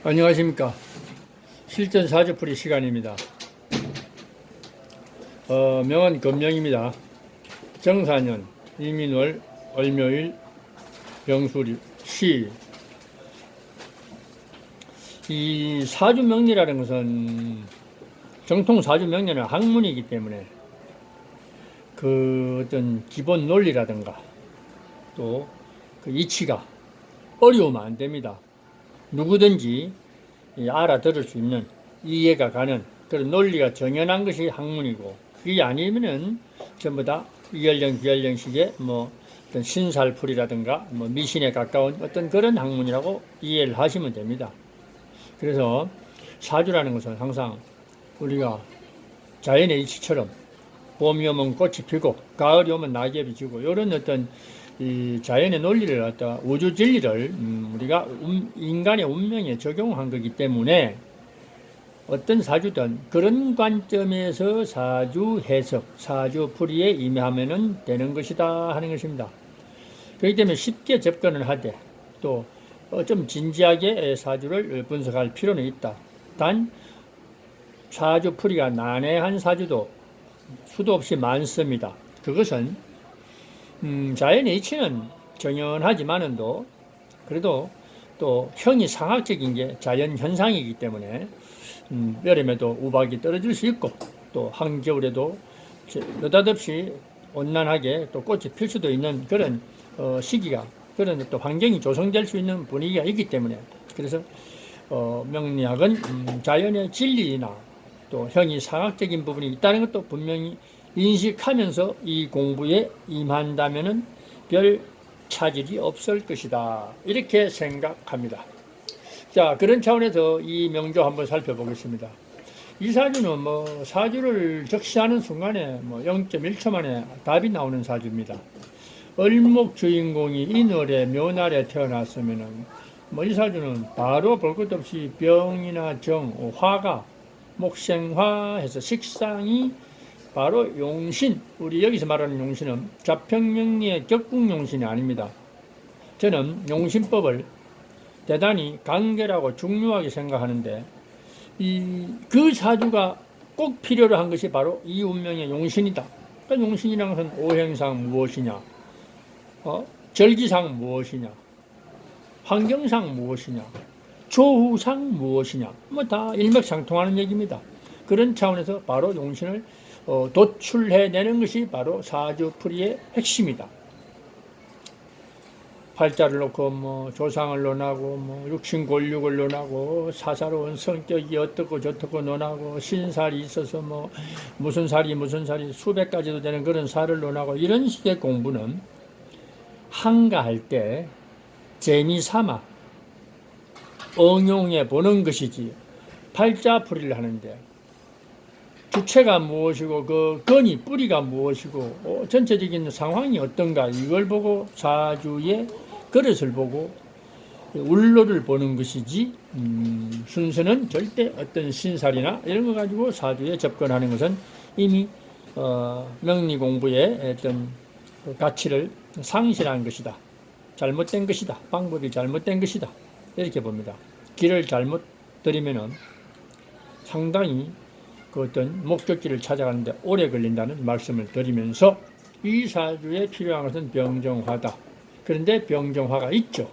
안녕하십니까. 실전 사주풀이 시간입니다. 명은 금명입니다. 정사년, 이민월, 을묘일, 병술시. 이 사주명리라는 것은 정통 사주명리는 학문이기 때문에 그 어떤 기본 논리라든가 또 그 이치가 어려우면 안 됩니다. 누구든지 알아들을 수 있는, 이해가 가는 그런 논리가 정연한 것이 학문이고, 그게 아니면은 전부 다 이연령 비연령식의 어떤 신살풀이라든가 미신에 가까운 어떤 그런 학문이라고 이해를 하시면 됩니다. 그래서 사주라는 것은 항상 우리가 자연의 이치처럼 봄이 오면 꽃이 피고 가을이 오면 낙엽이 지고 이런 어떤 이 자연의 논리를 갖다 우주 진리를 우리가 인간의 운명에 적용한 거기 때문에 어떤 사주든 그런 관점에서 사주 해석, 사주 풀이에 임하면 되는 것이다 하는 것입니다. 그렇기 때문에 쉽게 접근을 하되 또 좀 진지하게 사주를 분석할 필요는 있다. 단 사주 풀이가 난해한 사주도 수도 없이 많습니다. 그것은 자연의 이치는 정연하지만은도 그래도 또 형이 상학적인 게 자연 현상이기 때문에 여름에도 우박이 떨어질 수 있고 또 한겨울에도 느닷없이 온난하게 또 꽃이 필 수도 있는 그런 시기가, 그런 또 환경이 조성될 수 있는 분위기가 있기 때문에, 그래서 명리학은 자연의 진리나 또 형이 상학적인 부분이 있다는 것도 분명히 인식하면서 이 공부에 임한다면은 별 차질이 없을 것이다, 이렇게 생각합니다. 자, 그런 차원에서 이 명조 한번 살펴보겠습니다. 이 사주는 사주를 적시하는 순간에 0.1초 만에 답이 나오는 사주입니다. 을목 주인공이 인월에 묘날에 태어났으면은 이 사주는 바로 볼 것도 없이 병이나 정, 화가 목생화해서 식상이 바로 용신, 우리 여기서 말하는 용신은 자평명리의 격국용신이 아닙니다. 저는 용신법을 대단히 간결하고 중요하게 생각하는데 그 사주가 꼭 필요로 한 것이 바로 이 운명의 용신이다. 그러니까 용신이라는 것은 오행상 무엇이냐, 절기상 무엇이냐, 환경상 무엇이냐, 조후상 무엇이냐, 다 일맥상통하는 얘기입니다. 그런 차원에서 바로 용신을 도출해내는 것이 바로 사주풀이의 핵심이다. 팔자를 놓고 조상을 논하고 육신골육을 논하고 사사로운 성격이 어떻고 저떻고 논하고 신살이 있어서 무슨 살이 수백 가지도 되는 그런 살을 논하고, 이런 식의 공부는 한가할 때 재미삼아 응용해 보는 것이지, 팔자풀이를 하는데 주체가 무엇이고 그根이 뿌리가 무엇이고 전체적인 상황이 어떤가, 이걸 보고 사주의 그릇을 보고 울로를 보는 것이지, 순서는 절대 어떤 신살이나 이런 거 가지고 사주에 접근하는 것은 이미 명리 공부의 어떤 가치를 상실한 것이다, 잘못된 것이다, 방법이 잘못된 것이다, 이렇게 봅니다. 길을 잘못 들이면은 상당히 그 어떤 목적지를 찾아가는데 오래 걸린다는 말씀을 드리면서, 이 사주에 필요한 것은 병정화다. 그런데 병정화가 있죠.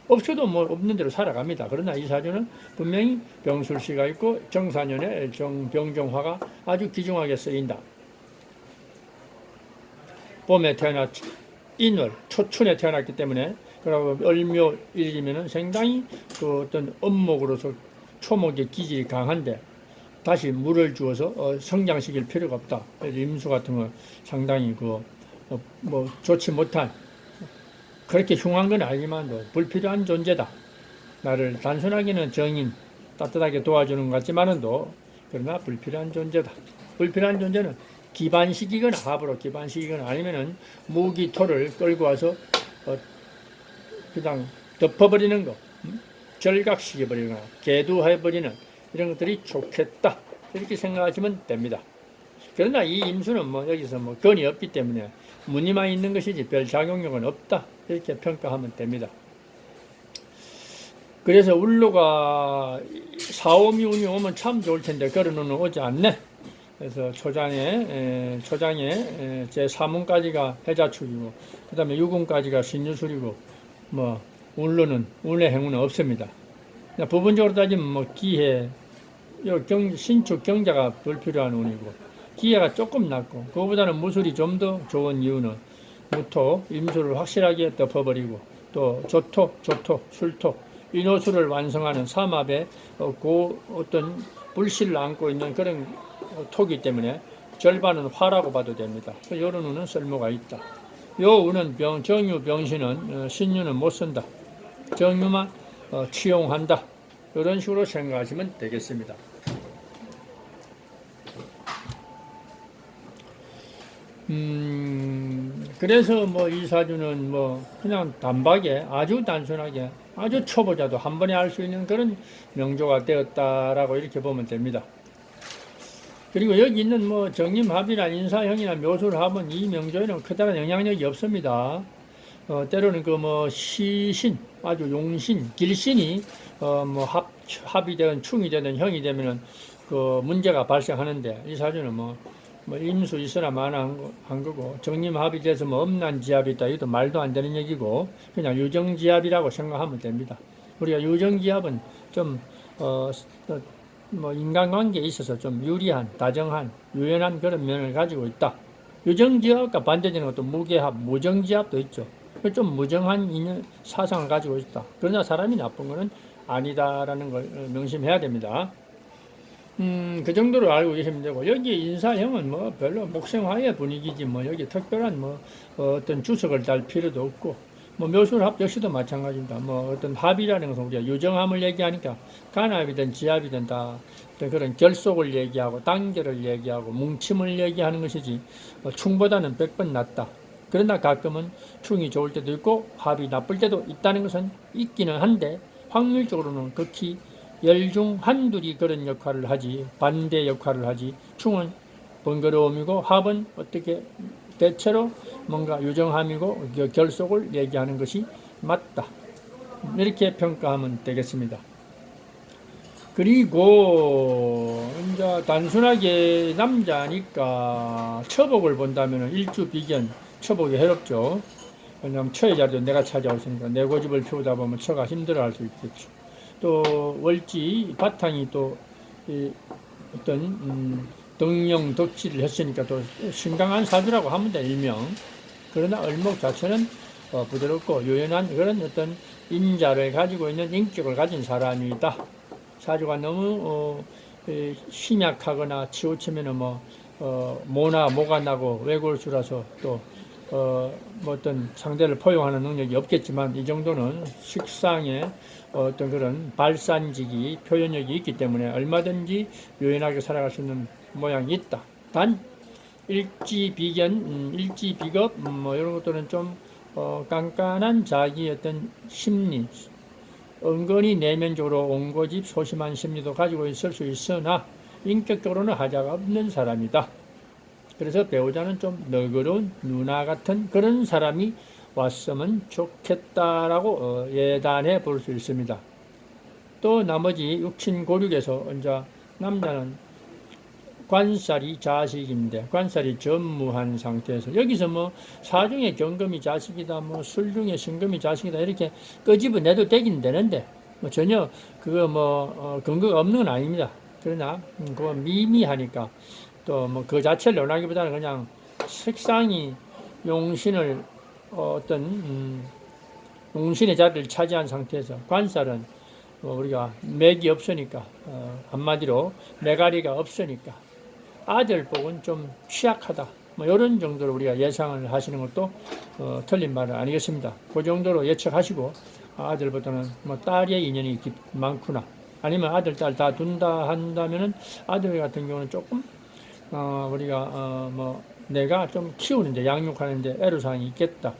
없어도 없는 대로 살아갑니다. 그러나 이 사주는 분명히 병술시가 있고 정사년에 병정화가 아주 귀중하게 쓰인다. 봄에 태어났 인월 초춘에 태어났기 때문에, 그리고 을묘일이면은 상당히 그 어떤 음목으로서 초목의 기질이 강한데 다시 물을 주어서 성장시킬 필요가 없다. 임수 같은 거 상당히 좋지 못한, 그렇게 흉한 건 아니지만 불필요한 존재다. 나를 단순하게는 정인, 따뜻하게 도와주는 것 같지만은도 그러나 불필요한 존재다. 불필요한 존재는 기반식이거나 합으로 기반식이거나 아니면은 무기토를 끌고 와서 그냥 덮어버리는 거, 절각시켜버리거나 개두해버리는 이런 것들이 좋겠다, 이렇게 생각하시면 됩니다. 그러나 이 임수는 여기서 건이 없기 때문에 무늬만 있는 것이지 별 작용력은 없다, 이렇게 평가하면 됩니다. 그래서 울로가 4, 5미 운이 오면 참 좋을 텐데 그런 운은 오지 않네. 그래서 초장에 제 3운까지가 해자축이고 그 다음에 6운까지가 신유술이고 뭐 울로는 운의 행운은 없습니다. 부분적으로 따지면 뭐 기해, 신축 경자가 불필요한 운이고 기해가 조금 낮고 그거보다는 무술이 좀 더 좋은 이유는 무토, 임수를 확실하게 덮어버리고 또 조토, 술토 인호수를 완성하는 삼합에 어떤 불씨를 안고 있는 그런 토기 때문에 절반은 화라고 봐도 됩니다. 이런 운은 쓸모가 있다. 요 운은 정유, 병신은 신유는 못 쓴다. 정유만 치용한다. 이런 식으로 생각하시면 되겠습니다. 그래서 뭐 이 사주는 뭐 그냥 단박에 아주 단순하게 아주 초보자도 한 번에 알 수 있는 그런 명조가 되었다라고 이렇게 보면 됩니다. 그리고 여기 있는 뭐 정림합이나 인사형이나 묘술합은 이 명조에는 크다란 영향력이 없습니다. 때로는 그 뭐 시신, 아주 용신, 길신이 뭐 합이 되든 충이 되든 형이 되면은 그 문제가 발생하는데 이 사주는 뭐 임수 있으나 마나 한 거고 정림합이 돼서 뭐 음란지합이 있다 이것도 말도 안 되는 얘기고 그냥 유정지합이라고 생각하면 됩니다. 우리가 유정지합은 좀 뭐 인간관계에 있어서 좀 유리한, 다정한, 유연한 그런 면을 가지고 있다. 유정지합과 반대되는 것도 무계합, 무정지합도 있죠. 좀 무정한 인연, 사상을 가지고 있다. 그러나 사람이 나쁜 것은 아니다라는 걸 명심해야 됩니다. 그 정도로 알고 계시면 되고, 여기 인사형은 뭐 별로 목생화의 분위기지, 뭐 여기 특별한 뭐 어떤 주석을 달 필요도 없고, 뭐 묘술합 역시도 마찬가지입니다. 뭐 어떤 합이라는 것은 우리가 유정함을 얘기하니까 간합이든 지합이든 다 그런 결속을 얘기하고 단결을 얘기하고 뭉침을 얘기하는 것이지 충보다는 100번 낫다. 그러나 가끔은 충이 좋을 때도 있고 합이 나쁠 때도 있다는 것은 있기는 한데 확률적으로는 극히 열 중 한둘이 그런 역할을 하지 반대 역할을 하지 충은 번거로움이고 합은 어떻게 대체로 뭔가 유정함이고 결속을 얘기하는 것이 맞다. 이렇게 평가하면 되겠습니다. 그리고 이제 단순하게 남자니까 처복을 본다면 일주비견 처복이 해롭죠. 왜냐하면 처의 자리도 내가 차지하고 있으니까 내 고집을 피우다 보면 처가 힘들어할 수 있겠죠. 또 월지 바탕이 또 어떤 등령 덕지를 했으니까 또 신강한 사주라고 하면 돼 일명. 그러나 을목 자체는 부드럽고 유연한 그런 어떤 인자를 가지고 있는 인격을 가진 사람이다. 사주가 너무 심약하거나 치우치면은 모가 나고 외골수라서 또 뭐 어떤 상대를 포용하는 능력이 없겠지만 이 정도는 식상의 어떤 그런 발산직이 표현력이 있기 때문에 얼마든지 유연하게 살아갈 수 있는 모양이 있다. 단 일지비견, 일지비겁 뭐 이런 것들은 좀 깐깐한 자기 어떤 심리, 은근히 내면적으로 온고집 소심한 심리도 가지고 있을 수 있으나 인격적으로는 하자가 없는 사람이다. 그래서 배우자는 좀 너그러운 누나 같은 그런 사람이 왔으면 좋겠다라고 예단해 볼 수 있습니다. 또 나머지 육친고륙에서 이제 남자는 관살이 자식인데 관살이 전무한 상태에서 여기서 뭐 사중에 경금이 자식이다 뭐 술중에 신금이 자식이다 이렇게 끄집어내도 되긴 되는데 뭐 전혀 그거 근거가 없는 건 아닙니다. 그러나 그거 미미하니까 또 뭐 그 자체를 논하기보다는 그냥 색상이 용신을 어떤 용신의 자리를 차지한 상태에서 관살은 우리가 맥이 없으니까 한마디로 매가리가 없으니까 아들 복은 좀 취약하다. 뭐 이런 정도로 우리가 예상을 하시는 것도 틀린 말은 아니겠습니다. 그 정도로 예측하시고 아들보다는 뭐 딸의 인연이 많구나. 아니면 아들, 딸 다 둔다 한다면은 아들 같은 경우는 조금 우리가 내가 좀 키우는데 양육하는데 애로사항이 있겠다.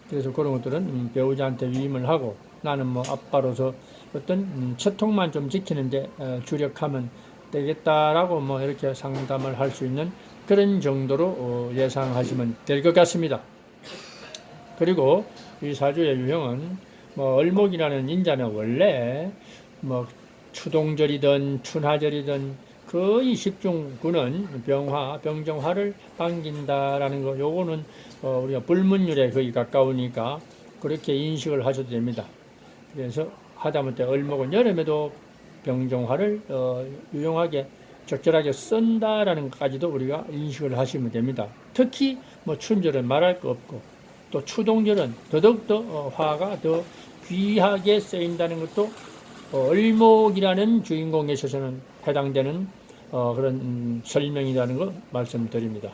그래서 그런 것들은 배우자한테 위임을 하고 나는 뭐 아빠로서 어떤 채통만 좀 지키는데 주력하면 되겠다라고 뭐 이렇게 상담을 할 수 있는 그런 정도로 예상하시면 될 것 같습니다. 그리고 이 사주의 유형은 뭐 을목이라는 인자는 원래 뭐 추동절이든 춘하절이든 거의 10중구는 병정화를 반긴다라는 거, 요거는 우리가 불문율에 거의 가까우니까 그렇게 인식을 하셔도 됩니다. 그래서 하다못해 을목은 여름에도 병정화를 유용하게 적절하게 쓴다라는 것까지도 우리가 인식을 하시면 됩니다. 특히 뭐 춘절은 말할 거 없고 또 추동절은 더더욱더 화가 더 귀하게 쓰인다는 것도 을목이라는 주인공에 있어서는 해당되는 그런 설명이라는 거 말씀드립니다.